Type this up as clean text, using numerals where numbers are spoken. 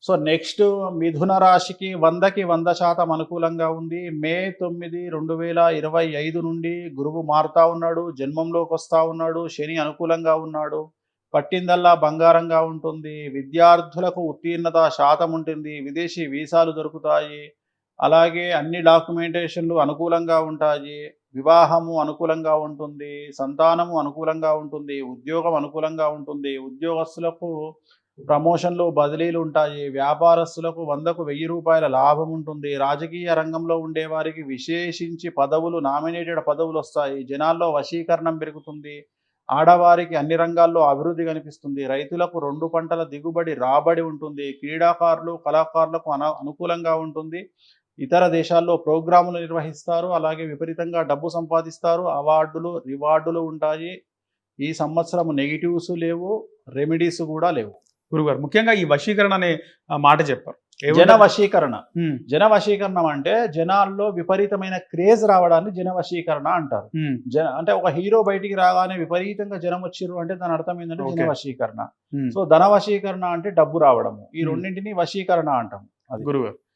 So next మిథున రాశికి 100కి 100% అనుకూలంగా ఉంది. మే 9, 2025 నుండి గురువు మారుతా ఉన్నాడు. జన్మంలోకి వస్తా ఉన్నాడు. శని అనుకూలంగా ఉన్నాడు. పట్టిందల్లా బంగారంగా ఉంటుంది. విద్యార్థులకు ఉత్తీర్ణత శాతం ఉంటుంది. విదేశీ వీసాలు దొరుకుతాయి. అలాగే అన్ని డాక్యుమెంటేషన్లు అనుకూలంగా ఉంటాయి. వివాహము అనుకూలంగా ఉంటుంది. సంతానము అనుకూలంగా ఉంటుంది. ఉద్యోగం అనుకూలంగా ఉంటుంది. ఉద్యోగస్తులకు ప్రమోషన్లు, బదిలీలు ఉంటాయి. వ్యాపారస్తులకు 100కు 1000 రూపాయల లాభం ఉంటుంది. రాజకీయ రంగంలో ఉండేవారికి విశేషించి పదవులు, నామినేటెడ్ పదవులొస్తాయి. జనాల్లో వశీకరణం పెరుగుతుంది. ఆడవారికి అన్ని రంగాల్లో అభివృద్ధి కనిపిస్తుంది. రైతులకు 2 పంటల దిగుబడి, రాబడి ఉంటుంది. క్రీడాకారులు, కళాకారులకు అనుకూలంగా ఉంటుంది. ఇతర దేశాల్లో ప్రోగ్రాములు నిర్వహిస్తారు. అలాగే విపరీతంగా డబ్బు సంపాదిస్తారు. అవార్డులు, రివార్డులు ఉంటాయి. ఈ సంవత్సరం నెగెటివ్స్ లేవు. రెమెడీస్ కూడా లేవు. గురుగారు ముఖ్యంగా ఈ వశీకరణ అనే మాట చెప్పారు. జన వశీకరణ. జన వశీకరణం అంటే జనాల్లో విపరీతమైన క్రేజ్ రావడాన్ని జన వశీకరణ అంటారు. అంటే ఒక హీరో బయటికి రాగానే విపరీతంగా జనం వచ్చిర్రు అంటే దాని అర్థం ఏంటంటే జన వశీకరణ. సో ధన వశీకరణ అంటే డబ్బు రావడము. ఈ రెండింటిని వశీకరణ అంటాం. గురుగారు